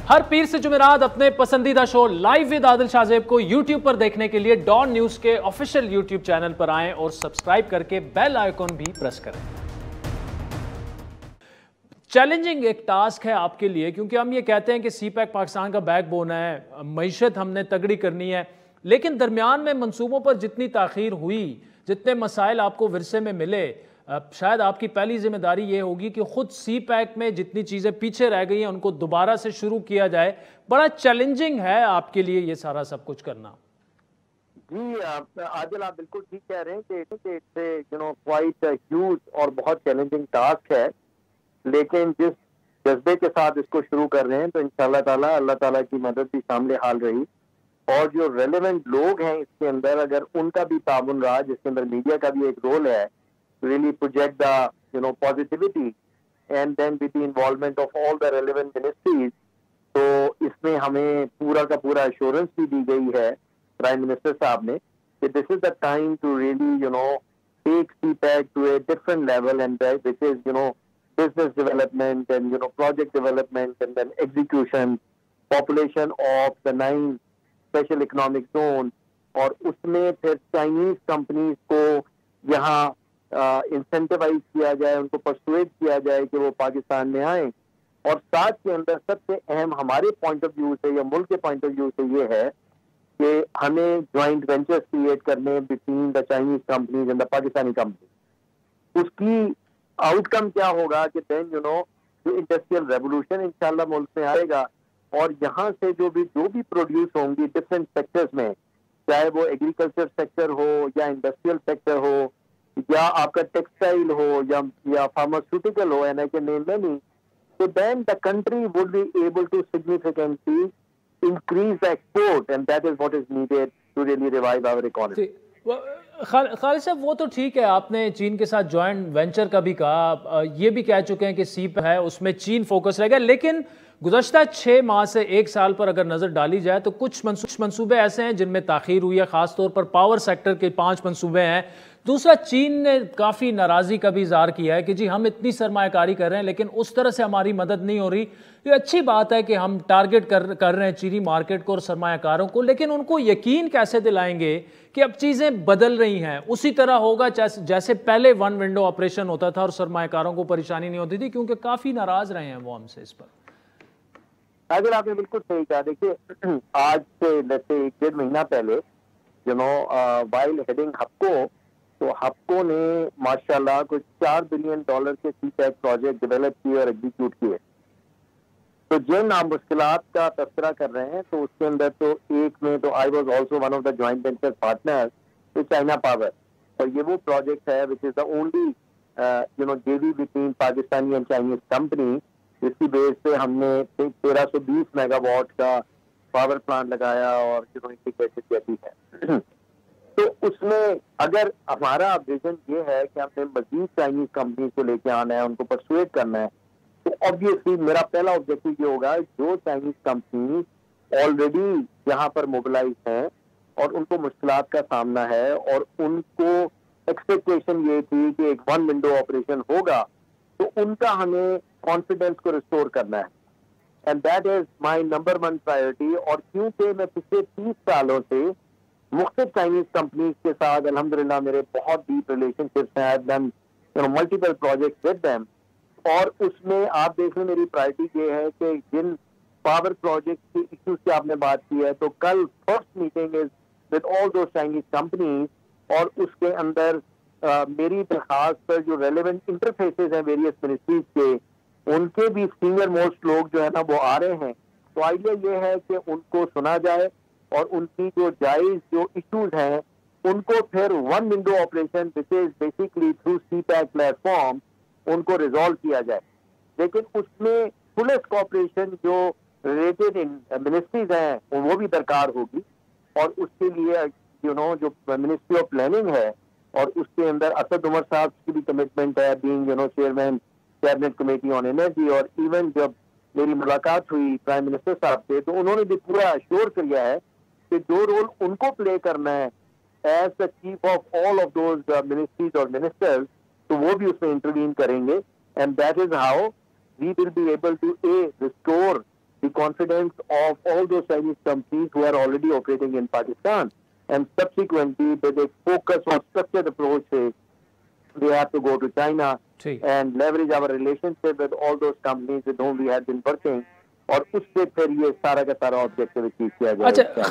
ہر پیر سے جمعرات اپنے پسندیدہ شو لائیو ود عادل شاہ زیب کو یوٹیوب پر دیکھنے کے لیے ڈان نیوز کے آفیشیل یوٹیوب چینل پر آئیں اور سبسکرائب کر کے بیل آئیکن بھی پریس کریں۔ چیلنجنگ ایک ٹاسک ہے آپ کے لیے، کیونکہ ہم یہ کہتے ہیں کہ سی پیک پاکستان کا بیک بون ہے، معیشت ہم نے تگڑی کرنی ہے، لیکن درمیان میں منصوبوں پر جتنی تاخیر ہوئی، جتنے مسائل آپ کو ورثے میں ملے، شاید آپ کی پہلی ذمہ داری یہ ہوگی کہ خود سی پیک میں جتنی چیزیں پیچھے رہ گئی ہیں ان کو دوبارہ سے شروع کیا جائے۔ بڑا چیلنجنگ ہے آپ کے لیے یہ سارا سب کچھ کرنا۔ جی عادل، آپ بالکل ٹھیک کہہ رہے ہیں کہ کوائٹ ہیوج اور بہت چیلنجنگ ٹاسک ہے، لیکن جس جذبے کے ساتھ اس کو شروع کر رہے ہیں تو انشاءاللہ تعالیٰ اللہ تعالیٰ کی مدد بھی شامل حال رہی، اور جو ریلیونٹ لوگ ہیں اس کے اندر اگر ان کا بھی تعاون رہا، جس کے اندر میڈیا کا بھی ایک رول ہے، really project the positivity and then with the involvement of all the relevant ministries، تو اس میں ہمیں پورا کا پورا assurance بھی دی گئی ہے پرائم منسٹر صاحب نے کہ this is the time to really take CPEC to a different level, and which is business development and project development and then execution, population of the 9 special economic zones، اور اس میں پھر Chinese companies کو یہاں incentivise کیا جائے، ان کو persuade کیا جائے کہ وہ پاکستان میں آئیں، اور ساتھ کے اندر سب سے اہم ہمارے پوائنٹ آف ویو سے یا ملک کے پوائنٹ آف ویو سے یہ ہے کہ ہمیں جوائنٹ وینچرز کریٹ کرنے between the Chinese companies and the Pakistani companies. اس کی آؤٹ کم کیا ہوگا کہ دین جو انڈسٹریل ریولوشن انشاءاللہ ملک میں آئے گا، اور یہاں سے جو بھی پروڈیوس ہوں گی ڈفرینٹ سیکٹرز میں، چاہے وہ ایگریکلچر سیکٹر ہو یا انڈسٹریل سیکٹر ہو یا آپ کا ٹیکسٹائل ہو یا pharmaceutical who, and I can name many, so then the country would be able to significantly increase the export, and that is what is needed to really revive our economy۔ خالد صاحب، وہ تو ٹھیک ہے، آپ نے چین کے ساتھ جوائنٹ وینچر کا بھی کہا، یہ بھی کہہ چکے ہیں کہ سی ہے اس میں چین فوکس رہے گا، لیکن گزشتہ 6 ماہ سے 1 سال پر اگر نظر ڈالی جائے تو کچھ منصوبے ایسے ہیں جن میں تاخیر ہوئی ہے، خاص طور پر پاور سیکٹر کے 5 منصوبے ہیں۔ دوسرا، چین نے کافی ناراضی کا بھی اظہار کیا ہے کہ جی ہم اتنی سرمایہ کاری کر رہے ہیں لیکن اس طرح سے ہماری مدد نہیں ہو رہی۔ یہ اچھی بات ہے کہ ہم ٹارگٹ کر رہے ہیں چینی مارکیٹ کو اور سرمایہ کاروں کو، لیکن ان کو یقین کیسے دلائیں گے کہ اب چیزیں بدل رہی ہیں، اسی طرح ہوگا جیسے پہلے 1 ونڈو آپریشن ہوتا تھا اور سرمایہ کاروں کو پریشانی نہیں ہوتی تھی، کیونکہ کافی ناراض رہے ہیں وہ ہم سے اس پر۔ اگر آپ نے بالکل صحیح کہا، دیکھیے آج سے جیسے 1.5 مہینہ پہلے وائل ہیڈنگ ہپکو، تو ہپکو نے ماشاءاللہ کچھ $4 بلین کے سی پیک پروجیکٹ ڈیولپ کیے اور ایگزیکیوٹ کیے۔ تو جن آپ مشکلات کا تذکرہ کر رہے ہیں تو اس کے اندر تو ایک میں تو I was also one of the joint venture partner with China power, اور یہ وہ پروجیکٹ ہے which is the only J V between Pakistani and Chinese company, جس کی بیس پہ ہم نے 1320 میگا واٹ کا پاور پلانٹ لگایا اور انٹیگریٹڈ کیسی ہے۔ تو اس میں اگر ہمارا ویژن یہ ہے کہ ہم نے مزید چائنیز کمپنیز کو لے کے آنا ہے، ان کو پرسویٹ کرنا ہے، تو obviously میرا پہلا آبجیکٹو یہ ہوگا جو چائنیز کمپنی آلریڈی یہاں پر موبلائز ہیں اور ان کو مشکلات کا سامنا ہے، اور ان کو ایکسپیکٹیشن یہ تھی کہ ایک 1 ونڈو آپریشن ہوگا، تو ان کا ہمیں کانفیڈینس کو ریسٹور کرنا ہے، and that is my number 1 priority. اور کیونکہ میں پچھلے 30 سالوں سے مختلف چائنیز کمپنیز کے ساتھ الحمدللہ میرے بہت ڈیپ ریلیشن شپس ہیں، I've done multiple projects with them، اور اس میں آپ دیکھ لیں میری پرائرٹی یہ ہے کہ جن پاور پروجیکٹ کی ایشوز کی آپ نے بات کی ہے، تو کل first meeting is with all those Chinese companies, اور اس کے اندر میری درخواست پر جو ریلیونٹ انٹرفیسز ہیں ویریس منسٹریز کے، ان کے بھی سینئر موسٹ لوگ جو ہے نا وہ آ رہے ہیں۔ تو آئیڈیا یہ ہے کہ ان کو سنا جائے اور ان کی جو جائز جو ایشوز ہیں ان کو پھر 1 window operation which is basically through CPEC platform ان کو ریزالو کیا جائے، لیکن اس میں فلسٹ کوآپریشن جو ریلیٹڈ منسٹریز ہیں وہ بھی درکار ہوگی، اور اس کے لیے جو منسٹری آف پلاننگ ہے اور اس کے اندر اسد عمر صاحب کی بھی کمٹمنٹ ہے being chairman cabinet committee on energy, اور ایون جب میری ملاقات ہوئی پرائم منسٹر صاحب سے تو انہوں نے بھی پورا ایشور کیا ہے کہ جو رول ان کو پلے کرنا ہے as the chief of all of those ministries اور منسٹرز، تو وہ بھی اس میں انٹروین کریں گے، and that is how we will be able to restore the confidence of all those Chinese companies who are already operating in Pakistan. And subsequently, with a focus on structured approaches, we have to go to China and leverage our relationship with all those companies with whom we have been working. اور اس سے پھر یہ سارا کا سارا objective achieve کیا جائے.